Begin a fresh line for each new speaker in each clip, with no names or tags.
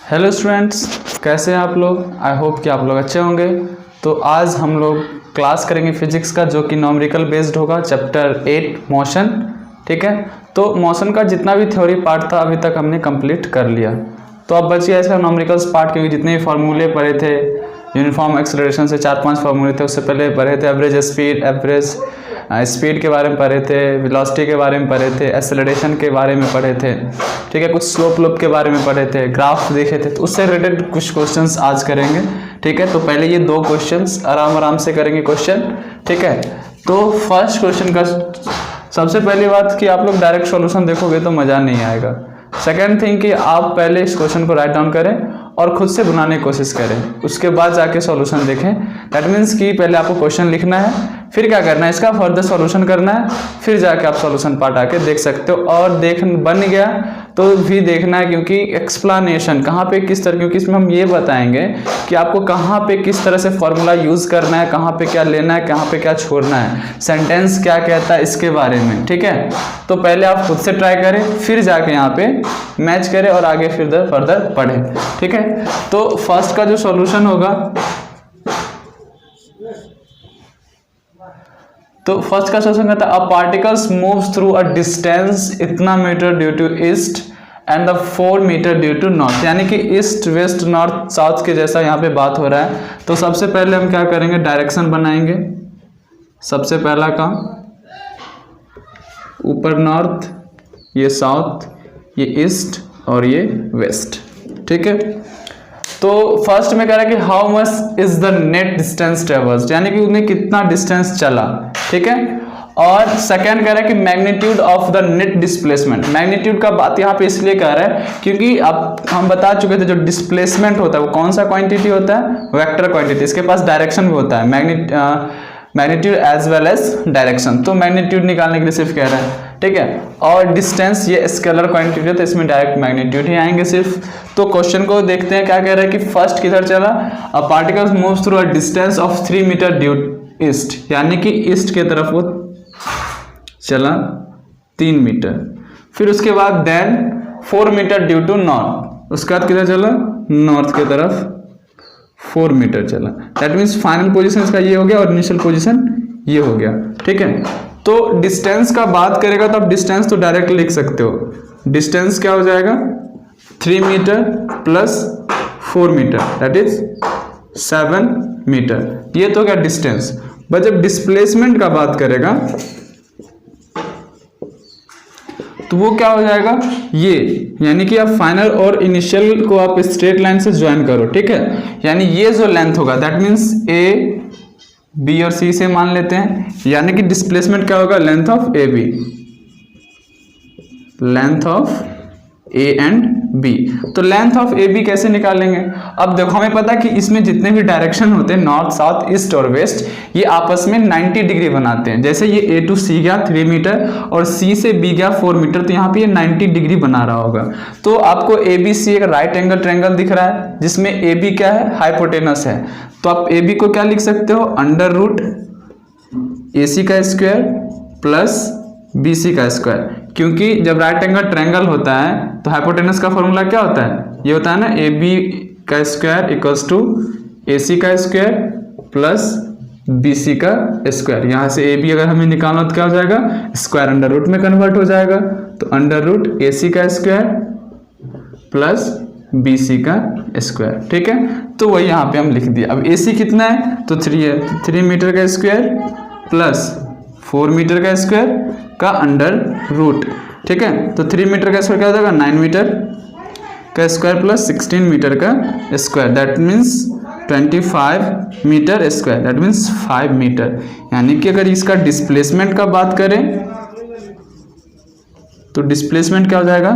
Hello students, कैसे हैं आप लोग। आई होप कि आप लोग अच्छे होंगे। तो आज हम लोग क्लास करेंगे फिजिक्स का, जो कि न्यूमेरिकल बेस्ड होगा, चैप्टर 8 मोशन। ठीक है, तो मोशन का जितना भी थ्योरी पार्ट था अभी तक हमने कंप्लीट कर लिया। तो अब बच गया इसका न्यूमेरिकल्स पार्ट, क्योंकि जितने भी फार्मूले पढ़े थे, यूनिफॉर्म एक्सेलरेशन से 4-5 फार्मूले थे, उससे पहले पढ़े थे एवरेज स्पीड के बारे में पढ़े थे, वेलोसिटी के बारे में पढ़े थे, एक्सेलरेशन के बारे में पढ़े थे। ठीक है, कुछ स्लोप लोप के बारे में पढ़े थे, ग्राफ देखे थे। तो उससे रिलेटेड कुछ क्वेश्चंस आज करेंगे। ठीक है, तो पहले ये 2 क्वेश्चंस आराम से करेंगे क्वेश्चन। ठीक है, तो फर्स्ट क्वेश्चन का सबसे पहली बात कि आप लोग डायरेक्ट सॉल्यूशन देखोगे तो मज़ा नहीं आएगा। सेकेंड थिंग कि आप पहले इस क्वेश्चन को राइट डाउन करें और खुद से बनाने की कोशिश करें, उसके बाद जाके सॉल्यूशन देखें। दैट मीन्स कि पहले आपको क्वेश्चन लिखना है, फिर क्या करना है, इसका फर्दर सॉल्यूशन करना है, फिर जाके आप सॉल्यूशन पार्ट आके देख सकते हो। और बन गया तो भी देखना है, क्योंकि एक्सप्लेनेशन कहाँ पे किस तरह, क्योंकि इसमें हम ये बताएंगे कि आपको कहाँ पे किस तरह से फॉर्मूला यूज़ करना है, कहाँ पे क्या लेना है, कहाँ पे क्या छोड़ना है, सेंटेंस क्या कहता है, इसके बारे में। ठीक है, तो पहले आप खुद से ट्राई करें, फिर जाके यहाँ पे मैच करें और आगे फिर फर्दर पढ़ें। ठीक है, तो फर्स्ट का जो सॉल्यूशन होगा, तो फर्स्ट का सॉल्यूशन कहता है a particles moves through a distance इतना metre due to east and the 4 metre due to north. यानी कि ईस्ट वेस्ट नॉर्थ साउथ के जैसा यहाँ पे बात हो रहा है। तो सबसे पहले हम क्या करेंगे, डायरेक्शन बनाएंगे। सबसे पहला काम, ऊपर नॉर्थ, ये साउथ, ये ईस्ट और ये वेस्ट। ठीक है, तो फर्स्ट में कह रहा है कि how much is the net distance traversed, यानी कि उन्हें कितना डिस्टेंस चला। ठीक है, और सेकंड कह रहा है कि magnitude of the net displacement. Magnitude का बात यहाँ पे इसलिए कह रहा है क्योंकि अब हम बता चुके थे जो डिस्प्लेसमेंट होता है वो कौन सा क्वांटिटी होता है, वेक्टर क्वांटिटी। इसके पास डायरेक्शन भी होता है, magnitude as well as direction. तो मैग्नीट्यूड निकालने के लिए सिर्फ कह रहा है। ठीक है, और डिस्टेंस ये स्केलर क्वांटिटी है, तो इसमें डायरेक्ट मैग्नीट्यूड ही आएंगे सिर्फ। तो क्वेश्चन को देखते हैं क्या कह रहा है कि फर्स्ट किधर चला, a particles moves through a distance of 3 metre due east, यानी कि ईस्ट के तरफ वो चला 3 मीटर। फिर उसके बाद then 4 metre due to north, उसके बाद किधर चला, नॉर्थ के तरफ 4 मीटर चला। दैट मीन्स फाइनल पोजीशन इसका ये हो गया और इनिशियल पोजीशन ये हो गया। ठीक है, तो डिस्टेंस का बात करेगा तो आप डिस्टेंस तो डायरेक्ट लिख सकते हो। डिस्टेंस क्या हो जाएगा, 3 metre plus 4 metre, that is 7 metre. ये तो क्या डिस्टेंस। बट जब डिस्प्लेसमेंट का बात करेगा तो वो क्या हो जाएगा, ये, यानी कि आप फाइनल और इनिशियल को आप स्ट्रेट लाइन से ज्वाइन करो। ठीक है, यानी ये जो लेंथ होगा दैट मीन्स ए बी और सी से मान लेते हैं, यानी कि डिस्प्लेसमेंट क्या होगा, length of A B, length of A and B. तो लेंथ ऑफ ए बी कैसे निकालेंगे, अब देखो हमें पता है कि इसमें जितने भी डायरेक्शन होते हैं, नॉर्थ साउथ ईस्ट और वेस्ट, ये आपस में 90 डिग्री बनाते हैं। जैसे ये ए टू सी गया 3 मीटर और सी से बी गया 4 मीटर, तो यहाँ पे ये 90 डिग्री बना रहा होगा। तो आपको ए बी सी एक राइट एंगल ट्रायंगल दिख रहा है, जिसमें ए बी क्या है, हाइपोटेनस है। तो आप ए बी को क्या लिख सकते हो, अंडर रूट ए सी का स्क्वायर प्लस बी सी का स्क्वायर, क्योंकि जब राइट एंगल ट्रायंगल होता है तो हाइपोटेनस का फॉर्मूला क्या होता है, ये होता है ना, ए बी का स्क्वायर इक्वल्स टू ए सी का स्क्वायर प्लस बी सी का स्क्वायर। यहाँ से ए बी अगर हमें निकालना तो क्या हो जाएगा, स्क्वायर अंडर रूट में कन्वर्ट हो जाएगा। तो अंडर रूट ए सी का स्क्वायर प्लस बी सी का स्क्वायर। ठीक है, तो वही यहाँ पे हम लिख दिया। अब ए सी कितना है, तो 3 है, 3 मीटर का स्क्वायर प्लस 4 मीटर का स्क्वायर का अंडर रूट। ठीक है, तो 3 मीटर का स्क्वायर क्या हो जाएगा, 9 मीटर का स्क्वायर प्लस 16 मीटर का square, that means 25 metre square, that means 5 metre. यानी कि अगर इसका डिस्प्लेसमेंट का बात करें तो डिस्प्लेसमेंट क्या हो जाएगा,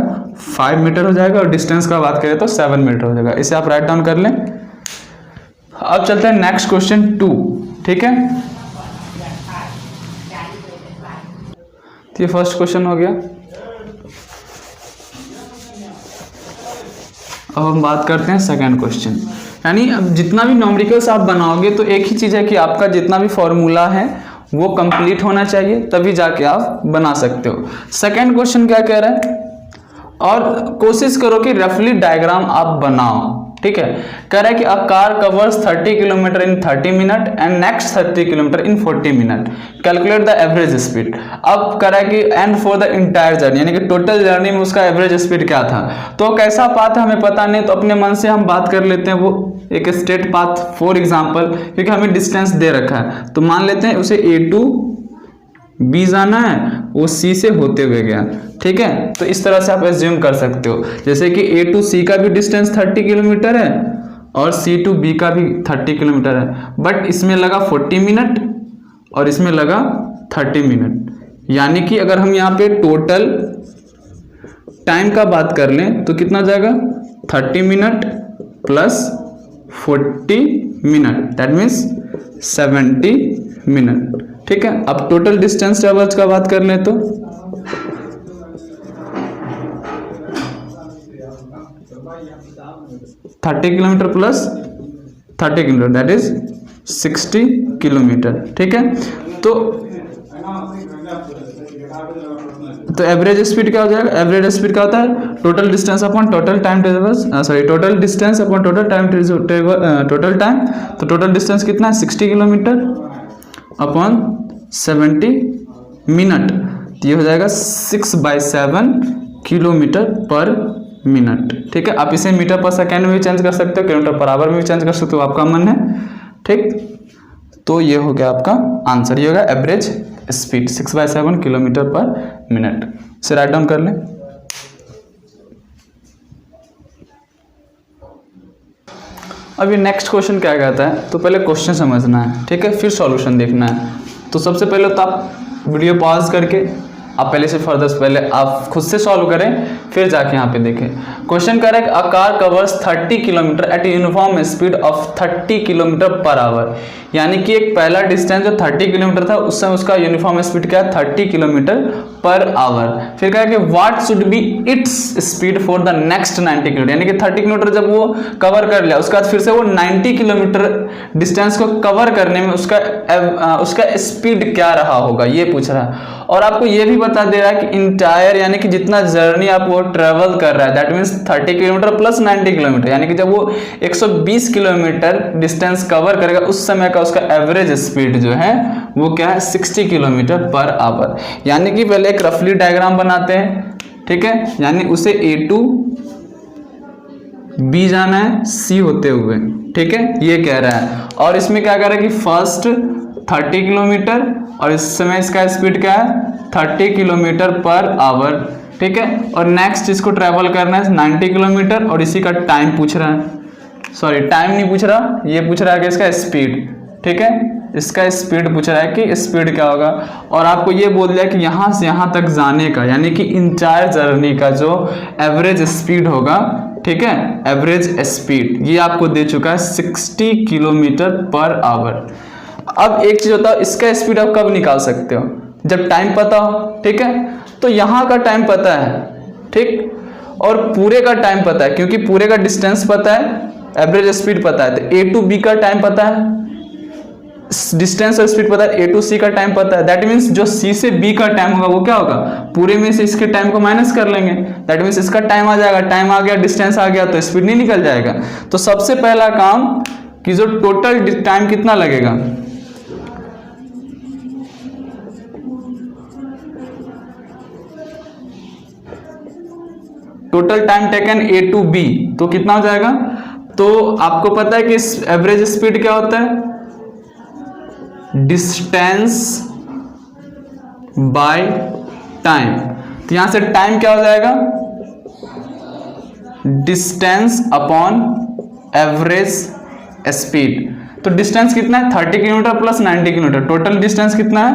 5 मीटर हो जाएगा, और डिस्टेंस का बात करें तो 7 मीटर हो जाएगा। इसे आप राइट डाउन कर लें। अब चलते हैं नेक्स्ट क्वेश्चन 2। ठीक है, तो ये फर्स्ट क्वेश्चन हो गया। अब हम बात करते हैं सेकंड क्वेश्चन। यानी अब जितना भी न्यूमेरिकल्स आप बनाओगे तो एक ही चीज़ है कि आपका जितना भी फॉर्मूला है वो कंप्लीट होना चाहिए, तभी जाके आप बना सकते हो। सेकंड क्वेश्चन क्या कह रहा है, और कोशिश करो कि रफली डायग्राम आप बनाओ, ठीक है। कह रहा है कि a car covers 30 kilometre in 30 minute and next 30 kilometre in 40 minute, calculate the average speed. अब कह रहा है कि and for the entire journey, यानी कि टोटल जर्नी में उसका एवरेज स्पीड क्या था। तो कैसा पाथ है हमें पता नहीं, तो अपने मन से हम बात कर लेते हैं वो एक स्ट्रेट पाथ फॉर एग्जाम्पल, क्योंकि हमें डिस्टेंस दे रखा है। तो मान लेते हैं उसे A टू B जाना है, वो C से होते हुए गया, ठीक है। तो इस तरह से आप एज्यूम कर सकते हो, जैसे कि A टू C का भी डिस्टेंस 30 किलोमीटर है और C टू B का भी 30 किलोमीटर है, बट इसमें लगा 40 मिनट और इसमें लगा 30 मिनट। यानी कि अगर हम यहाँ पे टोटल टाइम का बात कर लें तो कितना जाएगा, 30 minute plus 40 minute, that means 70 minute, ठीक है। अब टोटल डिस्टेंस ट्रेवल्स का बात कर लें तो 30 kilometre plus 30 kilometre, that is 60 kilometre, ठीक है। तो एवरेज स्पीड क्या हो जाएगा, एवरेज स्पीड क्या होता है, total distance upon total time travels, total distance upon total time total time. तो टोटल डिस्टेंस कितना है, 60 किलोमीटर अपॉन 70 मिनट, तो ये हो जाएगा 6/7 किलोमीटर पर मिनट, ठीक है। आप इसे मीटर पर सेकेंड में भी चेंज कर सकते हो, किलोमीटर पर आवर में भी चेंज कर सकते हो, आपका मन है, ठीक। तो ये हो गया आपका आंसर, ये होगा एवरेज स्पीड 6/7 किलोमीटर पर मिनट। इसे राइट डाउन कर लें। अभी नेक्स्ट क्वेश्चन क्या कहता है, तो पहले क्वेश्चन समझना है, ठीक है, फिर सॉल्यूशन देखना है। तो सबसे पहले तो आप वीडियो पॉज करके आप पहले से फर्दर पहले आप खुद से सॉल्व करें, फिर जाके यहाँ पे देखें। क्वेश्चन कह रहा है a car covers 30 kilometre eight uniform speed of 30 kilometre per our, यानी कि एक पहला डिस्टेंस जो 30 किलोमीटर था उस समय उसका यूनिफॉर्म स्पीड क्या है, 30 किलोमीटर पर आवर। फिर कहा कि what should be its speed for the next 90 kilometre, यानी कि 30 किलोमीटर जब वो कवर कर लिया उसके बाद फिर से वो 90 किलोमीटर डिस्टेंस को कवर करने में उसका स्पीड क्या रहा होगा, ये पूछ रहा है। और आपको ये भी बता दे रहा है कि इंटायर, यानी कि जितना जर्नी आप वो ट्रेवल कर रहा है, that means 30 kilometre plus 90 kilometre, यानी कि जब वो 120 किलोमीटर डिस्टेंस कवर करेगा उस समय का उसका एवरेज स्पीड जो है वो क्या है, 60 किलोमीटर पर आवर। यानी कि पहले एक रफली डायग्राम बनाते हैं, ठीक है, यानी उसे A टू B जाना है C होते हुए, ठीक है, ये कह रहा है। और इसमें क्या कह रहा है कि फर्स्ट 30 किलोमीटर और इस समय इसका स्पीड क्या है, 30 किलोमीटर पर आवर, ठीक है। और नेक्स्ट इसको ट्रेवल करना है 90 किलोमीटर और इसी का टाइम पूछ रहा है, सॉरी टाइम नहीं पूछ रहा, ये पूछ रहा है कि इसका स्पीड, ठीक है, इसका स्पीड पूछ रहा है कि स्पीड क्या होगा। और आपको ये बोल दिया कि यहाँ से यहाँ तक जाने का, यानी कि इंटायर जर्नी का जो एवरेज स्पीड होगा, ठीक है, एवरेज स्पीड ये आपको दे चुका है 60 किलोमीटर पर आवर। अब एक चीज होता है, इसका स्पीड आप कब निकाल सकते हो, जब टाइम पता हो, ठीक है। तो यहाँ का टाइम पता है, ठीक, और पूरे का टाइम पता है, क्योंकि पूरे का डिस्टेंस पता है, एवरेज स्पीड पता है, तो A टू B का टाइम पता है, डिस्टेंस और स्पीड पता है, A टू C का टाइम पता है, दैट मीन्स जो C से B का टाइम होगा वो क्या होगा, पूरे में से इसके टाइम को माइनस कर लेंगे, दैट मीन्स इसका टाइम आ जाएगा, टाइम आ गया, डिस्टेंस आ गया, तो स्पीड नहीं निकल जाएगा। तो सबसे पहला काम कि जो टोटल टाइम कितना लगेगा, total time taken A to B, तो कितना हो जाएगा। तो आपको पता है कि एवरेज स्पीड क्या होता है, डिस्टेंस बाय टाइम। तो यहां से टाइम क्या हो जाएगा, डिस्टेंस अपॉन एवरेज स्पीड। तो डिस्टेंस कितना है, 30 kilometre plus 90 kilometre, total distance कितना है,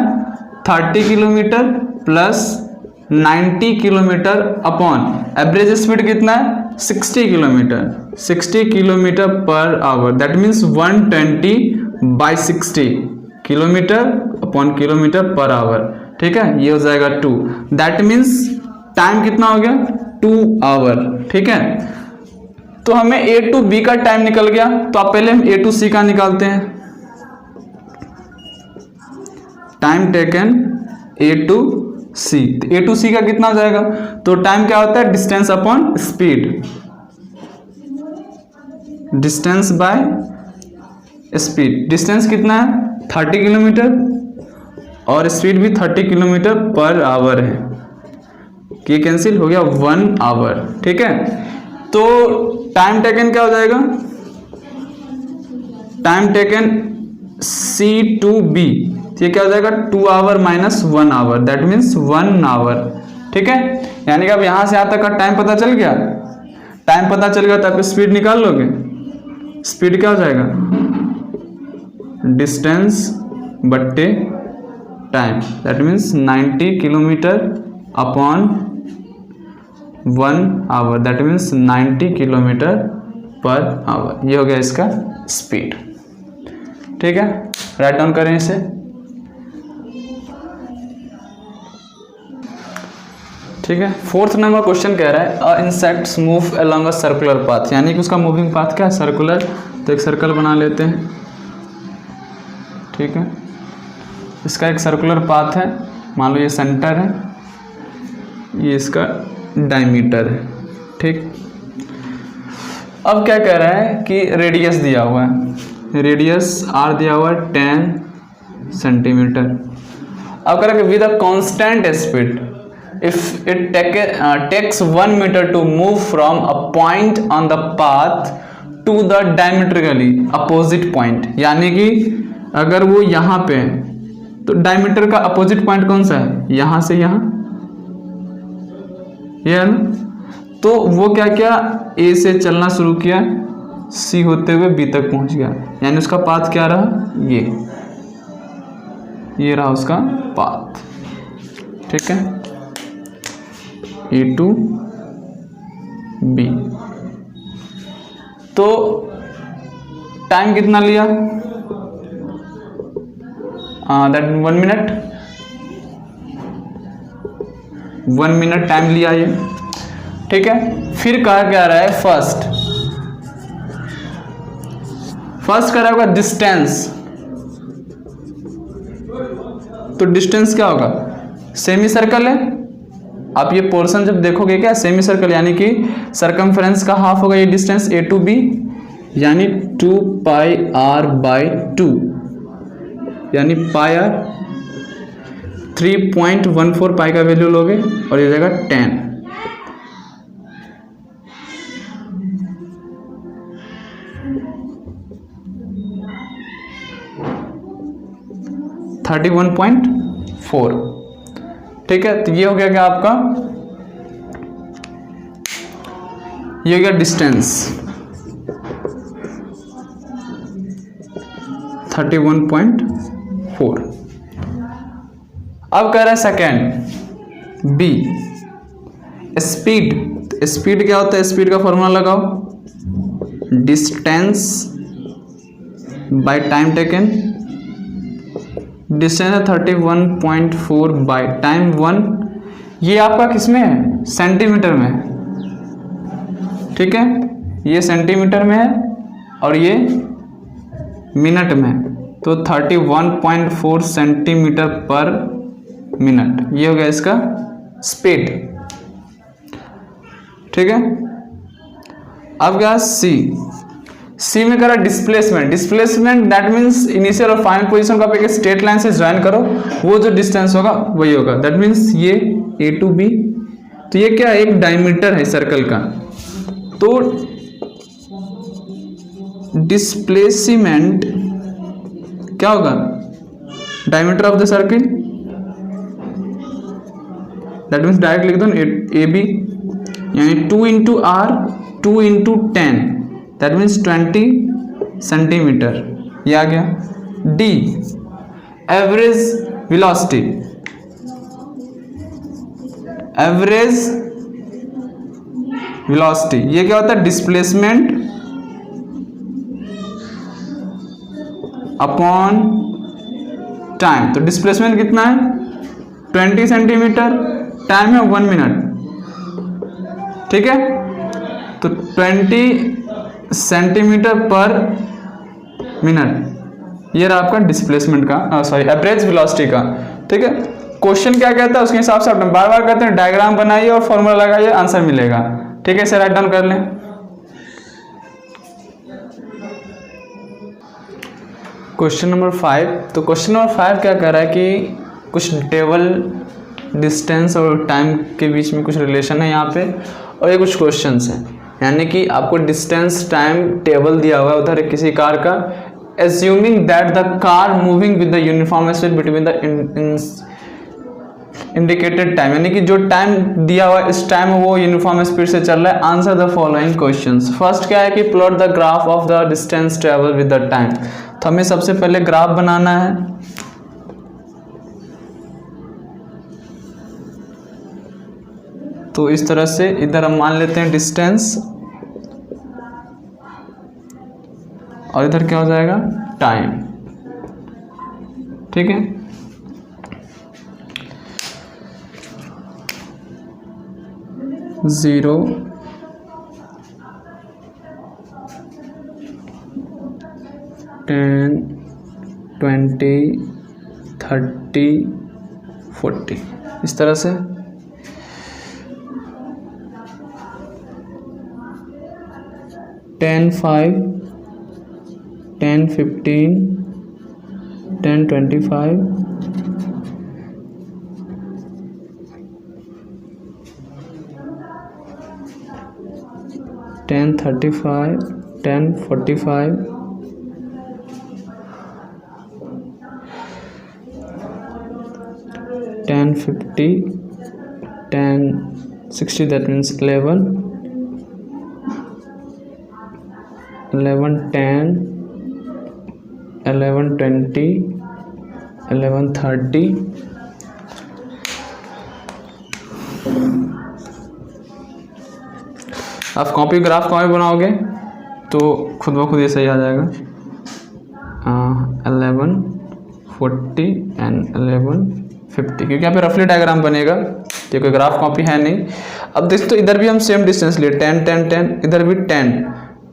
30 kilometre plus 90 kilometre upon average speed कितना है, 60 kilometre, 60 kilometre per our, that means 120/60 kilometre upon kilometre per our, ठीक है, ये हो जाएगा 2, दैट मीन्स टाइम कितना हो गया, 2 आवर, ठीक है। तो हमें A टू B का टाइम निकल गया, तो आप पहले हम A टू C का निकालते हैं। Time taken A to C, A to C का कितना हो जाएगा, तो टाइम क्या होता है, distance upon speed, distance by speed. Distance कितना है 30 किलोमीटर और स्पीड भी 30 किलोमीटर पर आवर है, ये कैंसिल हो गया 1 आवर। ठीक है, तो टाइम टेकन क्या हो जाएगा, time taken C to B, ये क्या हो जाएगा 2 hour minus 1 hour, that means 1 hour. ठीक है, यानी कि अब यहां से यहां तक का टाइम पता चल गया, टाइम पता चल गया तो आप स्पीड निकाल लोगे। स्पीड क्या हो जाएगा, डिस्टेंस बट्टे time, that means 90 kilometre upon 1 hour, that means 90 kilometre per hour. ये हो गया इसका स्पीड। ठीक है, राइट डाउन करें इसे। ठीक है, 4th नंबर क्वेश्चन कह रहा है a insects move along a circular path, यानी कि उसका मूविंग पाथ क्या है, सर्कुलर। तो एक सर्कल बना लेते हैं। ठीक है, इसका एक सर्कुलर पाथ है, मान लो ये सेंटर है, ये इसका डायमीटर है। ठीक, अब क्या कह रहा है कि रेडियस दिया हुआ है, रेडियस आर दिया हुआ है 10 सेंटीमीटर। अब कह रहा है with a constant speed if it takes 1 metre to move from a point on the path to the diametrically opposite point, यानी कि अगर वो यहाँ पे, तो डायमीटर का अपोजिट पॉइंट कौन सा है, यहां से यहां, ये है ना। तो वो क्या किया, ए से चलना शुरू किया, सी होते हुए बी तक पहुंच गया, यानी उसका पाथ क्या रहा, ये रहा उसका पाथ। ठीक है, ए टू बी। तो टाइम कितना लिया, दैट 1 मिनट, 1 मिनट टाइम लिया ये। ठीक है, फिर कहा क्या रहा है, फर्स्ट कह रहा होगा डिस्टेंस, तो डिस्टेंस क्या होगा, सेमी सर्कल है। आप ये पोर्शन जब देखोगे क्या, सेमी सर्कल, यानी कि सरकमफ्रेंस का हाफ होगा ये डिस्टेंस ए टू बी, यानी 2 पाई आर बाई 2, यानी पाई आर 3.14 पाई का वैल्यू लोगे और ये जाएगा 10। 31.4। ठीक है, तो ये हो गया क्या आपका, ये हो गया डिस्टेंस 31.4। अब कह रहा है सेकेंड बी, स्पीड। स्पीड क्या होता है, स्पीड का फॉर्मूला लगाओ, distance by time taken. Distance है 31.4 बाय टाइम 1, ये आपका किसमें है, सेंटीमीटर में। ठीक है, ये सेंटीमीटर में है और ये मिनट में, तो 31.4 सेंटीमीटर पर मिनट, ये हो गया इसका स्पीड। ठीक है, अब क्या सी में करा displacement. Displacement that means initial और फाइनल पोजीशन को आप एक स्ट्रेट लाइन से ज्वाइन करो, वो जो डिस्टेंस होगा वही होगा, दैट मीन्स ये ए टू बी। तो ये क्या, एक डायमीटर है सर्कल का, तो डिस्प्लेसमेंट क्या होगा, diameter of the circle, that means direct लिख दो ए बी, यानी 2 into R 2 into 10, that means 20 centimetre, ये आ गया। D average velocity, average velocity ये क्या होता है, डिस्प्लेसमेंट अपॉन टाइम। तो डिस्प्लेसमेंट कितना है 20 सेंटीमीटर, टाइम है 1 मिनट। ठीक है, तो 20 सेंटीमीटर पर मिनट, ये रहा आपका डिस्प्लेसमेंट का, सॉरी एवरेज वेलोसिटी का। ठीक है, क्वेश्चन क्या कहता है उसके हिसाब से आप बार बार करते हैं, डायग्राम बनाइए और फॉर्मूला लगाइए, आंसर मिलेगा। ठीक है, इसे राइट डाउन कर लें। Question number 5। तो क्वेश्चन नंबर 5 क्या कह रहा है कि कुछ टेबल डिस्टेंस और टाइम के बीच में कुछ रिलेशन है यहाँ पे, और ये कुछ क्वेश्चंस हैं, यानी कि आपको डिस्टेंस टाइम टेबल दिया हुआ है उधर किसी कार का, assuming that the car moving with the uniform speed between the indicated time, यानी कि जो टाइम दिया हुआ है इस टाइम वो यूनिफॉर्म स्पीड से चल रहा है। Answer the following questions. First क्या है कि plot the graph of the distance travel with the time. तो हमें सबसे पहले ग्राफ बनाना है। तो इस तरह से इधर हम मान लेते हैं डिस्टेंस, और इधर क्या हो जाएगा टाइम। ठीक है, 0, 10, 20, 30, 40 इस तरह से। 10, 5, 10, 15, 10, 25, 10, 35, 10, 45, 10, 50, 10, 60, that means 11, 11, 10, 11, 20, 11, 30, आप कॉपी ग्राफ कॉपी बनाओगे तो खुद ब खुद ये सही आ जाएगा। 11, 40 एंड 11, 50, क्योंकि यहाँ पे रफली डायग्राम बनेगा, ये कोई ग्राफ कॉपी है नहीं। अब देखो तो इधर भी हम सेम डिस्टेंस लिए 10, 10, 10, इधर भी 10,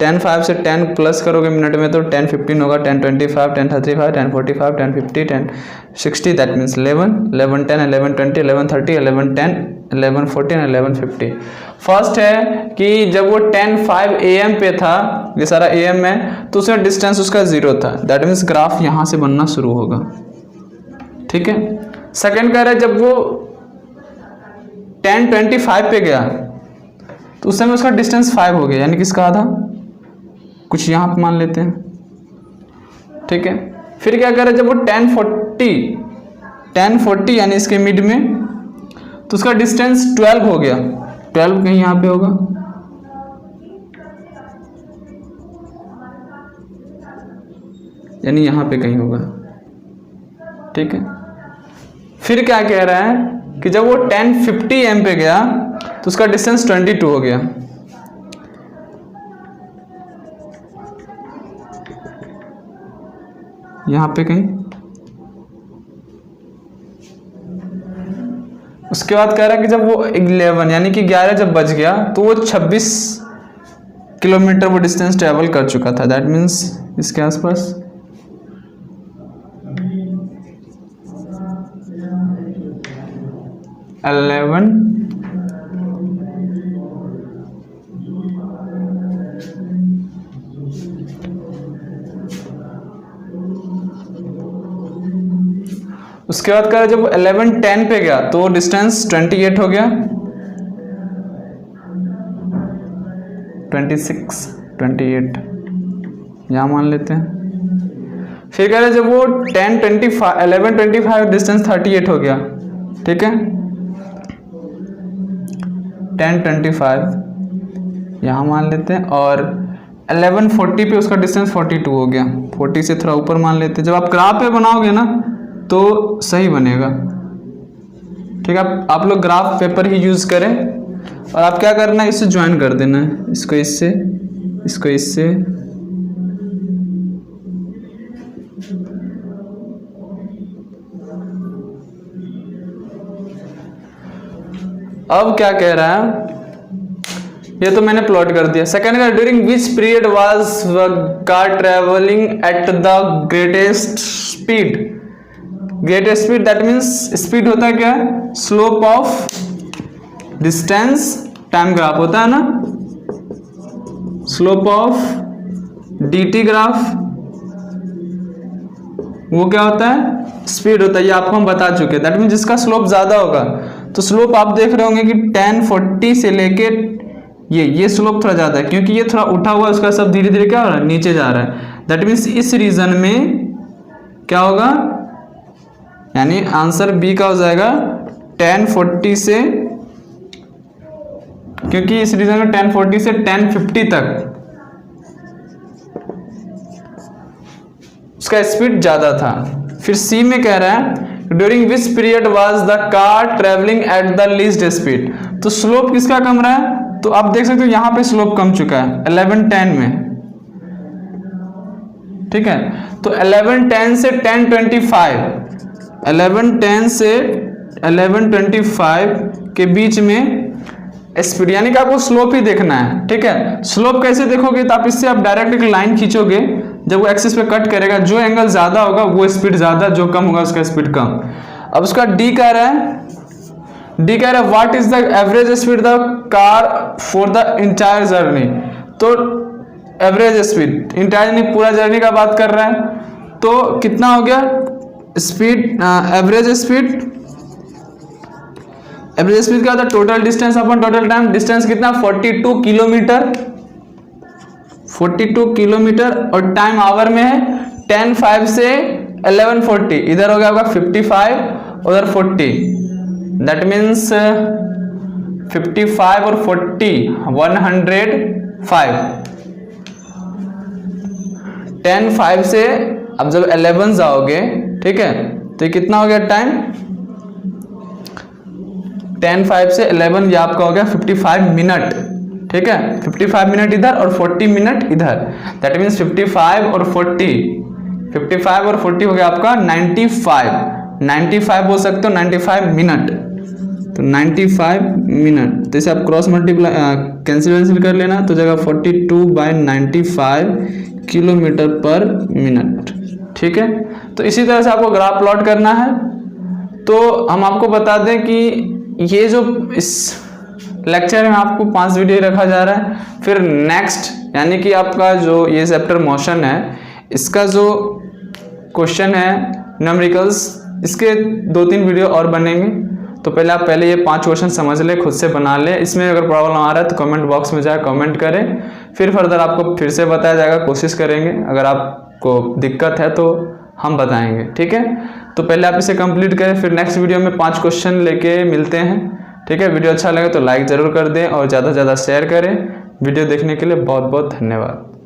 10, 5 से 10 प्लस करोगे मिनट में तो 10, 15 होगा, 10, 25, 10, 35, 10, 45, 10, 50, 10, 60, दैट मीन्स 11, 11, 10, 11, 20, 11, 30, 11, 10, 11, 14, 11, 50। फर्स्ट है कि जब वो 10, 5 AM पे था, ये सारा AM है, तो उसमें डिस्टेंस उसका 0 था, दैट मीन्स ग्राफ यहाँ से बनना शुरू होगा। ठीक है, सेकेंड कह रहा है जब वो 10, 25 पे गया तो उस समय उसका डिस्टेंस 5 हो गया, यानी किसका आधा, कुछ यहाँ पे मान लेते हैं। ठीक है, फिर क्या कर रहा है जब वो 10, 40 यानी इसके मिड में, तो उसका डिस्टेंस 12 हो गया, 12 कहीं यहाँ पे होगा, यानी यहाँ पे कहीं होगा। ठीक है, फिर क्या कह रहा है कि जब वो 1050 m पे गया तो उसका डिस्टेंस 22 हो गया। यहाँ पे कहीं। उसके बाद कह रहा है कि जब वो 11 यानी कि 11 जब बज गया तो वो 26 किलोमीटर वो डिस्टेंस ट्रेवल कर चुका था, दैट मीन्स इसके आसपास। उसके बाद कह रहा जब 11:10 पे गया तो डिस्टेंस 28 हो गया, 26, 28 यहाँ मान लेते हैं। फिर कह रहे जब वो 11:25 डिस्टेंस 38 हो गया। ठीक है, 10:25 यहाँ मान लेते हैं, और 11:40 पे उसका डिस्टेंस 42 हो गया, 40 से थोड़ा ऊपर मान लेते हैं। जब आप ग्राफ पे बनाओगे ना तो सही बनेगा। ठीक है, आप लोग ग्राफ पेपर ही यूज़ करें, और आप क्या करना है, इससे ज्वाइन कर देना है, इसको इससे, इसको इससे। अब क्या कह रहा है, ये तो मैंने प्लॉट कर दिया। सेकंड का during which period was car travelling at the greatest speed, greatest speed that means speed होता है क्या है, slope of distance time graph होता है ना, स्लोप ऑफ dt ग्राफ वो क्या होता है, स्पीड होता है। ये आपको हम बता चुके हैं। दैट मीन जिसका स्लोप ज्यादा होगा, तो स्लोप आप देख रहे होंगे कि 1040 से लेके ये स्लोप थोड़ा ज्यादा है, क्योंकि ये थोड़ा उठा हुआ है, उसका सब धीरे धीरे क्या हो रहा है, नीचे जा रहा है। दैट मीन्स इस रीजन में क्या होगा, यानी आंसर बी का हो जाएगा 1040 से, क्योंकि इस रीजन में 1040 से 1050 तक उसका स्पीड ज्यादा था। फिर सी में कह रहा है during which period was the car travelling at the least speed. तो स्लोप किसका कम रहा है, तो आप देख सकते हो यहाँ पे स्लोप कम चुका है 1110 में, ठीक है। तो 1110 से 1025, 1110 से 1125 के बीच में स्पीड, यानी कि आपको स्लोप ही देखना है, ठीक है। स्लोप कैसे देखोगे, तो आप इससे आप डायरेक्ट एक लाइन खींचोगे, जब वो एक्सिस पे कट करेगा, जो एंगल ज्यादा होगा वो स्पीड ज्यादा, जो कम होगा उसका स्पीड कम। अब उसका डी कह रहा है what is the average speed the car for the entire journey. तो एवरेज स्पीड इंटायर जर्नी, पूरा जर्नी का बात कर रहा है, तो कितना हो गया स्पीड, एवरेज स्पीड क्या होता है, टोटल डिस्टेंस अपन टोटल टाइम। डिस्टेंस कितना, 42 किलोमीटर, 42 किलोमीटर, और टाइम आवर में है 10:05 से 11:40। इधर हो गया आपका 55, उधर 40, दैट मीन्स 55 और 40 105। 10:05 से अब जब 11 जाओगे, ठीक है, तो ये कितना हो गया टाइम, 10:05 से 11, ये आपका हो गया 55 मिनट, ठीक है। 55 मिनट इधर और 40 मिनट इधर, दैट मीन्स 55 और 40 हो गया आपका 95 बोल सकते हो, 95 मिनट। तो 95 मिनट, तो इसे आप क्रॉस मल्टीप्लाई कैंसिल कर लेना, तो जगह 42/95 किलोमीटर पर मिनट, ठीक है। तो इसी तरह से आपको ग्राफ प्लॉट करना है। तो हम आपको बता दें कि ये जो इस लेक्चर में आपको 5 वीडियो रखा जा रहा है, फिर नेक्स्ट यानी कि आपका जो ये चैप्टर मोशन है, इसका जो क्वेश्चन है न्यूमेरिकल्स, इसके 2-3 वीडियो और बनेंगे। तो पहले ये 5 क्वेश्चन समझ ले, खुद से बना ले। इसमें अगर प्रॉब्लम आ रहा है तो कमेंट बॉक्स में जाए कमेंट करें, फिर फर्दर आपको फिर से बताया जाएगा, कोशिश करेंगे। अगर आपको दिक्कत है तो हम बताएंगे, ठीक है। तो पहले आप इसे कंप्लीट करें, फिर नेक्स्ट वीडियो में 5 क्वेश्चन लेके मिलते हैं, ठीक है। वीडियो अच्छा लगे तो लाइक ज़रूर कर दें और ज़्यादा से ज़्यादा शेयर करें। वीडियो देखने के लिए बहुत बहुत धन्यवाद।